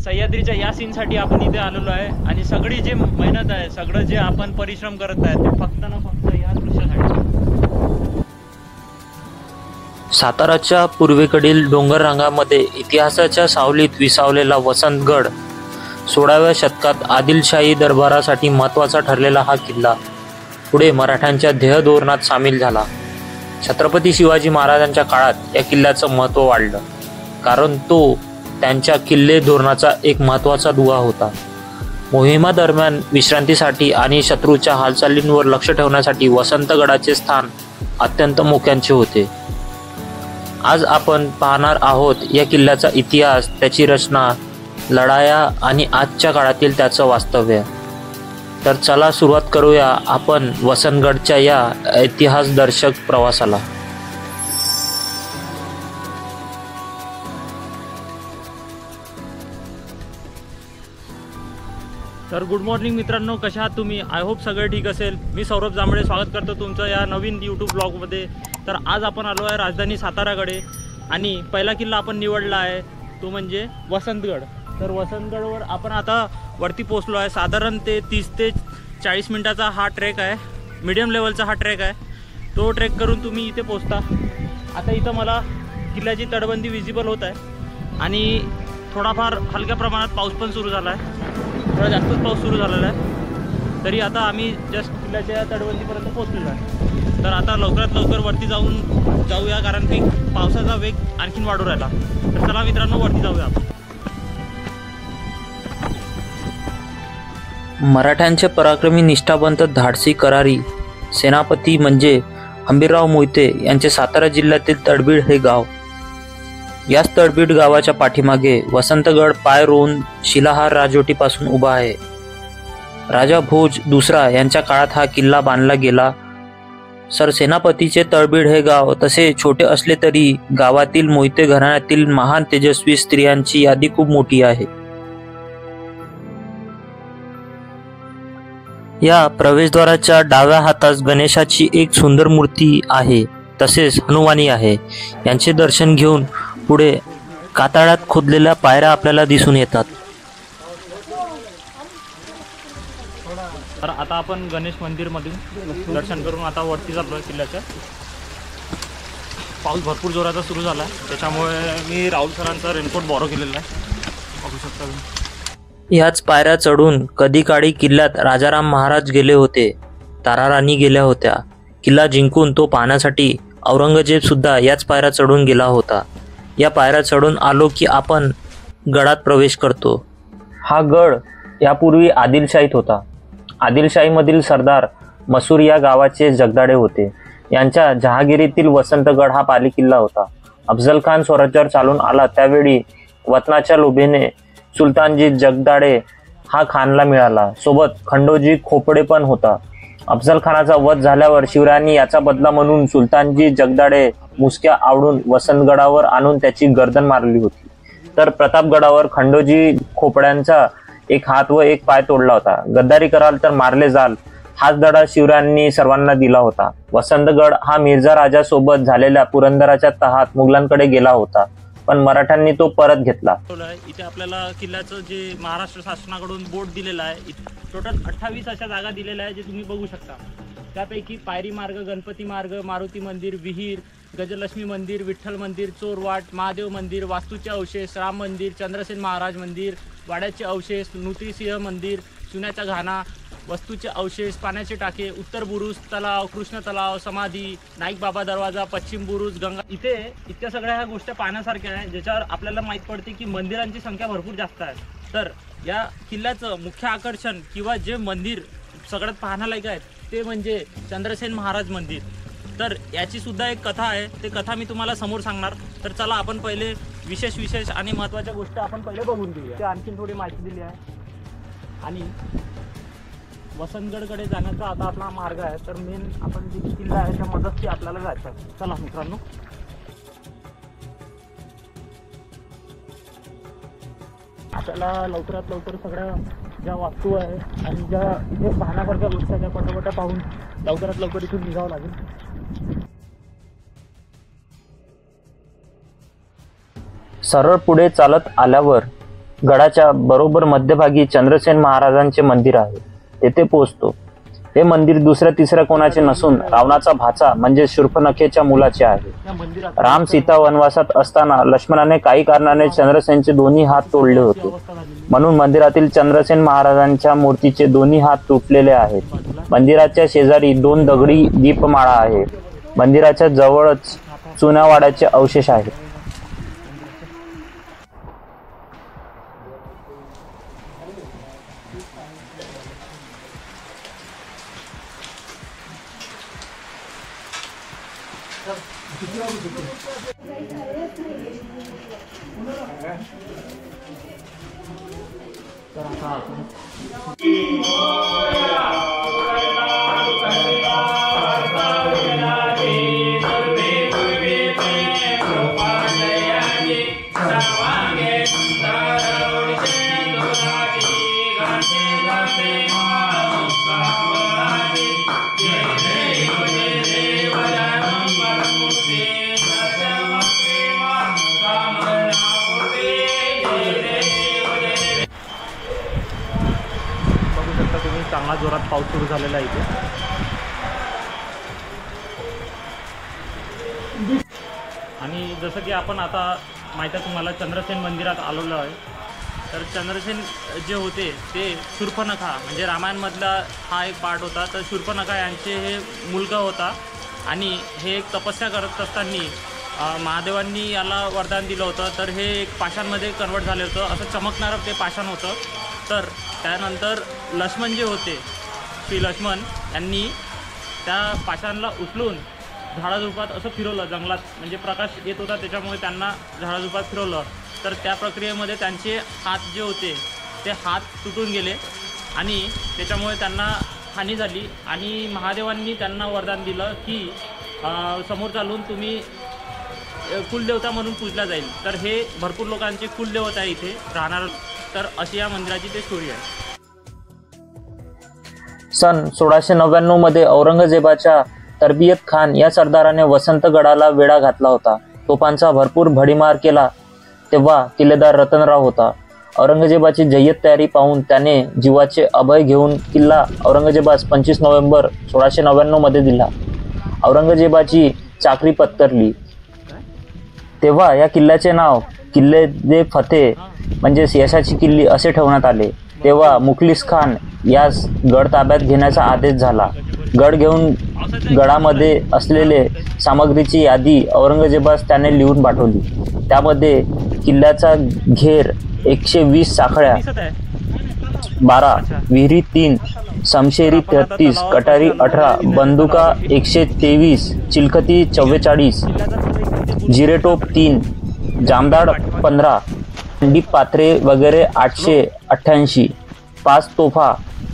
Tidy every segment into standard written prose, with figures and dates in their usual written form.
सह्याद्रीच्या या सीनसाठी आपण इथे आलेलो आहे आणि सगळी जी मेहनत आहे, सगळं जे आपण परिश्रम करत आहे ते फक्त ना फक्त या दृश्यासाठी। साताराच्या पूर्वेकडील डोंगर रांगामध्ये इतिहासाच्या सावलीत विसावलेला वसंतगड 16व्या शतकात आदिलशाही दरबारासाठी महत्त्वाचा ठरलेला हा किल्ला पुढे मराठ्यांच्या ध्येयधोरणात सामील झाला। छत्रपती शिवाजी महाराजांच्या काळात या किल्ल्याचं महत्त्व वाढलं, कारण तो त्यांच्या किल्ले धोरणाचा एक महत्त्वाचा दुवा होता। मोहिमादरम्यान विश्रांतीसाठी आणि शत्रूच्या हालचालींवर लक्ष ठेवण्यासाठी वसंतगडाचे स्थान अत्यंत मोक्यांचे होते। आज आपण पाहणार आहोत या किल्ल्याचा इतिहास, त्याची रचना, लढाया आणि आजच्या काळातील त्याचं वास्तव्य। तर चला सुरुवात करूया आपण वसंतगडच्या या इतिहासदर्शक प्रवासाला। तर गुड मॉर्निंग मित्रांनो, कशा आहात तुम्ही? आय होप सगळे ठीक असेल। मी सौरभ जांभळे स्वागत करतो तुमचं या नवीन यूट्यूब ब्लॉगमध्ये। तर आज आपण आलो आहे राजधानी साताराकडे आणि पहिला किल्ला आपण निवडला आहे तो म्हणजे वसंतगड। तर वसंतगडवर आपण आता वरती पोहोचलो आहे। साधारण ते 30 ते 40 मिनिटाचा हा ट्रेक आहे, मीडियम लेवलचा हा ट्रेक आहे। तो ट्रेक करून तुम्ही इथे पोहोचता। आता इथं मला किल्ल्याची तटबंदी विजिबल होत आहे आणि थोडाफार हलक्या प्रमाणात पाऊस पण सुरू झाला आहे, थोडा जास्तच पाऊस सुरू झालेला आहे। तरी आता आम्ही जस्ट किल्ल्याच्या तटबंदीपर्यंत पोहोचलेलो आहे। तर आता लवकरात लवकर वरती जाऊया, कारण की पावसाचा वेग आणखीन वाढू राहिला। तर चला मित्रांनो, वरती जाऊया आपण। मराठ्यांचे पराक्रमी, निष्ठावंत, धाडसी, करारी सेनापती म्हणजे हंबीरराव मोहिते यांचे सातारा जिल्ह्यातील तडबीड हे गाव। याच तडबीड गावाच्या पाठीमागे वसंतगड पाय रोवून शिलाहार राजवटीपासून उभा आहे। राजा भोज दुसरा यांच्या काळात हा किल्ला बांधला गेला। सरसेनापतीचे तळबीड हे गाव तसे छोटे असले तरी गावातील मोहिते घराण्यातील महान तेजस्वी स्त्रियांची यादी खूप मोठी आहे। या प्रवेशद्वाराच्या डाव्या हातास गणेशाची एक सुंदर मूर्ती आहे, तसेच हनुमानी आहे। यांचे दर्शन घेऊन पुढे कातळात खोदलेल्या पायऱ्या आपल्याला दिसून येतात। तर आता आपण गणेश मंदिरमधून दर्शन करून आता वरती जातो आहे किल्ल्याच्या। पाऊस भरपूर जोराचा सुरू झाला आहे, त्याच्यामुळे मी राहुल सरांचा रेनकोट बॉरो केलेला आहे, बघू शकता तुम्ही। याच पायऱ्या चढून कधी काळी किल्ल्यात राजाराम महाराज गेले होते, ताराराणी गेल्या होत्या। किल्ला जिंकून तो पाहण्यासाठी औरंगजेब सुद्धा याच पायऱ्या चढून गेला होता। या पायऱ्या चढून आलो की आपण गडात प्रवेश करतो। हा गड यापूर्वी आदिलशाहीत होता। आदिलशाहीमधील सरदार मसूर या गावाचे जगदाडे होते। यांच्या जहागिरीतील वसंतगड हा पाली किल्ला होता। अफजल खान स्वराज्यावर चालून आला त्यावेळी वतनाच्या लोभेने सुलतानजी जगदाडे हा खानला मिळाला। सोबत खंडोजी खोपडे पण होता। अफजल खानाचा वध झाल्यावर शिवरायांनी याचा बदला म्हणून सुलतानजी जगदाडे मुसक्या आवडून वसंतगडावर आणून त्याची गर्दन मारली होती। तर प्रतापगडावर खंडोजी खोपड्यांचा एक हात व एक पाय तोडला होता। गद्दारी कराल तर मारले जाल, हाच धडा शिवरायांनी सर्वांना दिला होता। वसंतगड हा मिर्झा राजासोबत झालेल्या पुरंदराच्या तहात मुघलांकडे गेला होता, पण मराठ्यांनी तो परत घेतला। इथे आपल्याला किल्ल्याचं जे महाराष्ट्र शासनाकडून बोर्ड दिलेला आहे, टोटल 28 अशा जागा दिलेल्या आहे जे तुम्ही बघू शकता। त्यापैकी पायरी मार्ग, गणपती मार्ग, मारुती मंदिर, विहीर, गजलक्ष्मी मंदिर, विठ्ठल मंदिर, चोरवाट, महादेव मंदिर, वास्तूचे अवशेष, राम मंदिर, चंद्रसेन महाराज मंदिर, वाड्याचे अवशेष, नृसिंह मंदिर, चुन्याचा घाणा, वस्तूचे अवशेष, पाण्याचे टाके, उत्तर बुरुज, तलाव, कृष्ण तलाव, समाधी, नाईक बाबा दरवाजा, पश्चिम बुरुज, गंगा। इथे इतक्या सगळ्या ह्या गोष्टी पाहण्यासारख्या आहे, ज्याच्यावर आपल्याला माहीत पडते की मंदिरांची संख्या भरपूर जास्त आहे। तर या किल्ल्याचं मुख्य आकर्षण किंवा जे मंदिर सगळ्यात पाहण्यालायक आहे ते म्हणजे चंद्रसेन महाराज मंदिर। तर याची सुद्धा एक कथा आहे, ते कथा मी तुम्हाला समोर सांगणार। तर चला आपण पहिले विशेष आणि महत्त्वाच्या गोष्टी आपण पहिले बघून घेऊया। ते आणखीन थोडी माहिती दिली आहे आणि वसंतगडकडे जाण्याचा आता आपला मार्ग आहे। तर मेन आपण जे किल्ला आहे त्या मदतची आपल्याला जायचं आहे। चला मित्रांनो, आपल्याला लवकरात लवकर सगळ्या ज्या वास्तू आहे आणि ज्या इथे पाहण्यासारख्या गोष्टी त्या पटापटा पाहून लवकरात लवकर इथून निघावं लागेल। सरळ पुढे चालत आल्यावर गडाच्या बरोबर मध्यभागी चंद्रसेन महाराजांचे मंदिर आहे. तेथे पोहोचतो. हे मंदिर दुसऱ्या तिसऱ्या कोणाचे नसून रावणाचा भाचा म्हणजे शूर्पणखेच्या मुलाचे आहे. या मंदिरात राम सीता वनवासात असताना लक्ष्मणाने काही कारणाने चंद्रसेनचे दोन्ही हात तोडले होते. अवस्था झालेली म्हणून मंदिरातील चंद्रसेन महाराजांच्या मूर्तीचे दोन्ही हात तुटलेले आहेत. मंदिराच्या शेजारी 2 दगडी दीपमाळा आहे. मंदिराच्या जवळच चुनावाड्याचे अवशेष आहेत. तर आता आपण बघू शकता तुम्ही, चांगला जोरात पाऊस सुरू झालेला आहे इथे. आणि जसं की आपण आता माहीत आहे तुम्हाला चंद्रसेन मंदिरात आलेलो आहे. तर चंद्रसेन जे होते ते शूर्पणखा म्हणजे रामायणमधला हा एक पार्ट होता. तर शूर्पणखा यांचे हे मुलगा होता आणि हे एक तपस्या करत असताना महादेवांनी याला वरदान दिलं होतं. तर हे एक पाषाणमध्ये कन्वर्ट झालं होतं. असं चमकणारं ते पाषाण होतं. तर त्यानंतर लक्ष्मण जे होते, श्री लक्ष्मण यांनी त्या पाषाणला उचलून झाडाझुडपात असं फिरवलं जंगलात. म्हणजे प्रकाश येत होता त्याच्यामुळे त्यांना झाडाझुडपात फिरवलं. तर त्या प्रक्रियेमध्ये त्यांचे हात जे होते ते हात तुटून गेले आणि त्याच्यामुळे त्यांना हानी झाली. आणि महादेवांनी त्यांना वरदान दिलं की समोर चालून तुम्ही कुलदेवता म्हणून पूजला जाईल. तर हे भरपूर लोकांचे कुलदेवता आहे इथे राहणार. तर अशी या मंदिराची ते स्टोरी आहे. सन 1699 मध्ये औरंगजेबाच्या तरबियत खान या सरदाराने वसंतगडाला वेढा घातला होता. तोफांचा भरपूर भडीमार केला. तेव्हा किल्लेदार रतनराव होता. औरंगजेबाची जय्यत तयारी पाहून त्याने जीवाचे अभय घेऊन किल्ला औरंगजेबास 25 नोव्हेंबर 1699 मध्ये दिला. औरंगजेबाची चाकरी पत्करली. तेव्हा या किल्ल्याचे नाव किल्ले दे फतेह म्हणजे यशाची किल्ली असे ठेवण्यात आले. तेव्हा मुखलिस खान यास गड ताब्यात घेण्याचा आदेश झाला. गड घेऊन गडामध्ये असलेले सामग्रीची यादी औरंगजेबास त्याने लिहून पाठवली. त्यामध्ये किल्ल्याचा घेर 120 साखळ्या 12, विहिरी 3, समशेरी 33, कटारी 18, बंदुका 123, चिलखती 44, जिरेटोप 3, जामदाड 15, खंडीप पात्रे वगैरे 888, 5 तोफा,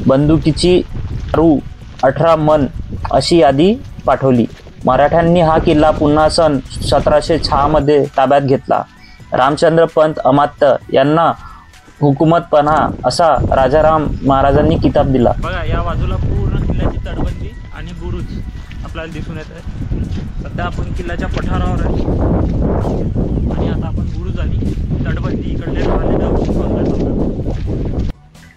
बंदुकीची दारू 18 मन अशी यादी पाठवली. मराठ्यांनी हा किल्ला पुन्हा सन 1706 मध्ये ताब्यात घेतला. रामचंद्र पंत अमात्य यांना हुकुमतपणा असा राजाराम महाराजांनी किताब दिला. बघा या बाजूला पूर्ण किल्ल्याची तटबंदी आणि बुरुज आपल्याला दिसून येत आहे. सध्या आपण किल्ल्याच्या पठारावर आहे आणि आता आपण बुरुज आणि तटबंदी इकडले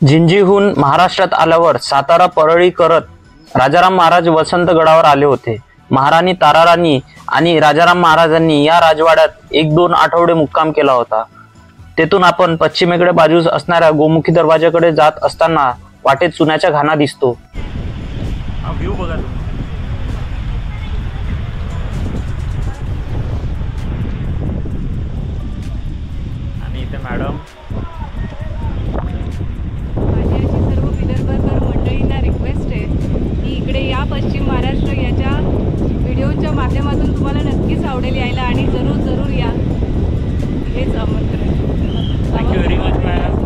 जिंजीहून महाराष्ट्रात आल्यावर सातारा परळी करत राजाराम महाराज वसंतगडावर आले होते. महाराणी ताराराणी आणि राजाराम महाराजांनी या राजवाड्यात 1-2 आठवडे मुक्काम केला होता. तेथून आपण पश्चिमेकडे बाजूस असणाऱ्या गोमुखी दरवाजाकडे जात असताना वाटेत चुन्याच्या घाणा दिसतो. हा व्ह्यू बघा तुम्ही. आणि इथे मॅडम माझी अशी सर्व विदर्भकर मंडळींना रिक्वेस्ट आहे की इकडे या पश्चिम महाराष्ट्र याच्या व्हिडिओच्या माध्यमातून तुम्हाला नक्कीच आवडेल यायला आणि जरूर जरूर या. हेच आमंत्रण. Thank you very much madam.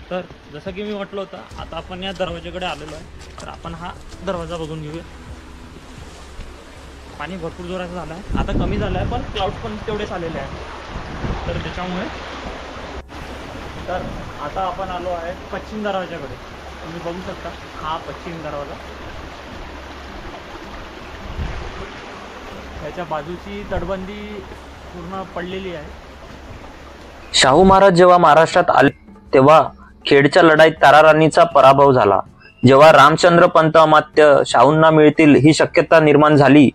तर जसं की मी म्हटलं होतं, आता आपण या दरवाजाकडे आलेलो आहे. तर आपण हा दरवाजा बघून घेऊया. पाणी भरपूर जोराचं झालं आहे. आता कमी झालं आहे पण क्लाउड्स पण तेवढेच आलेले आहेत. तर त्याच्यामुळे तर आता आपण आलो आहे पश्चिम दरवाजाकडे. तुम्ही बघू शकता हा पश्चिम दरवाजा. त्याच्या बाजूची तटबंदी पूर्ण पडलेली आहे. शाहू महाराज जेव्हा महाराष्ट्रात आले तेव्हा खेडच्या लढाईत ताराराणीचा पराभव झाला. जेव्हा रामचंद्र पंत अमात्य शाहूंना मिळतील ही शक्यता निर्माण झाली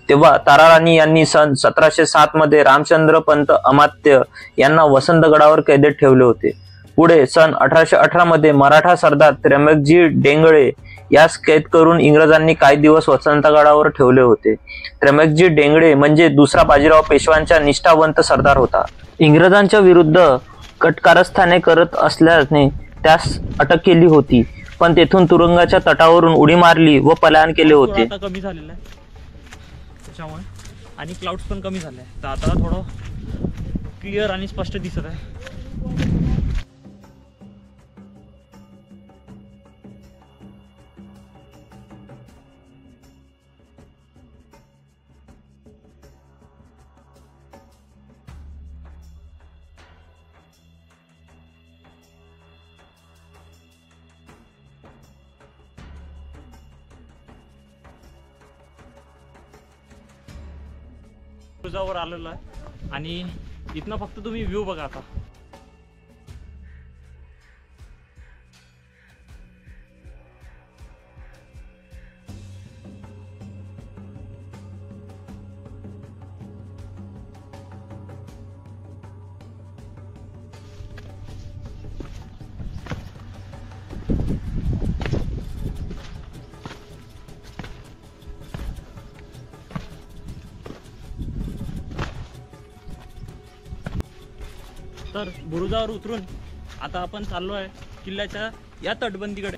तेव्हा ताराराणी यांनी सन 1707 मध्ये रामचंद्र पंत अमात्य यांना वसंतगडावर कैदेत ठेवले होते. पुढे सन 1818 मध्ये मराठा सरदार त्र्यंबकजी डेंगळे यास कैद करून इंग्रजांनी काही दिवस वसंतगडावर ठेवले होते. त्र्यंबकजी डेंगळे म्हणजे दुसरा बाजीराव पेशव्यांचा निष्ठावंत सरदार होता. इंग्रजांच्या विरुद्ध कटकारस्थाने करत असल्याने त्यास अटक केली होती, पण तेथून तुरुंगाच्या तटावरून उडी मारली व पलायन केले होते. आता कमी झालेलं आहे त्याच्यामुळे, आणि क्लाउड्स पण कमी झाले आहे, तर आता थोडं क्लिअर आणि स्पष्ट दिसत आहे. वर आलेलो आहे आणि इथनं फक्त तुम्ही व्ह्यू बघा. आता तर बुरुजावर उतरून आता आपण चाललो आहे किल्ल्याच्या या तटबंदीकडे.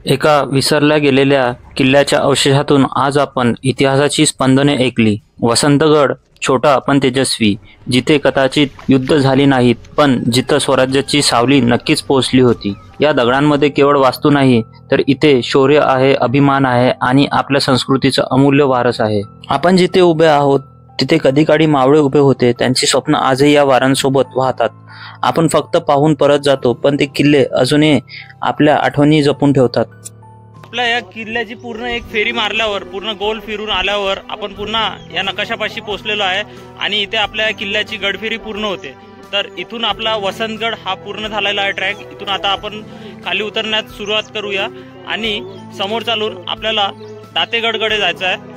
एका विसरल्या गेलेल्या किल्ल्याच्या अवशेषातून आज आपण इतिहासाची स्पंदने ऐकली. वसंतगड छोटा पण तेजस्वी, जिथे कदाचित युद्ध झाली नाहीत, पण जिथं स्वराज्याची सावली नक्कीच पोहोचली होती. या दगडांमध्ये केवळ वास्तू नाही, तर इथे शौर्य आहे, अभिमान आहे आणि आपल्या संस्कृतीचा अमूल्य वारस आहे. आपण जिथे उभे आहोत तिथे कधी काळी मावळे उभे होते. त्यांची स्वप्न आजही या वारांसोबत वाहतात. आपण फक्त पाहून परत जातो, पण ते किल्ले अजूनही आपल्या आठवणी जपून ठेवतात. आपल्या या किल्ल्याची पूर्ण एक फेरी मारल्यावर, पूर्ण गोल फिरून आल्यावर आपण पुन्हा या नकाशापाशी पोहोचलेलो आहे आणि इथे आपल्या किल्ल्याची गडफेरी पूर्ण होते. तर इथून आपला वसंतगड हा पूर्ण झालेला आहे ट्रॅक. इथून आता आपण खाली उतरण्यास सुरुवात करूया आणि समोर चालून आपल्याला दातेगडकडे जायचं आहे.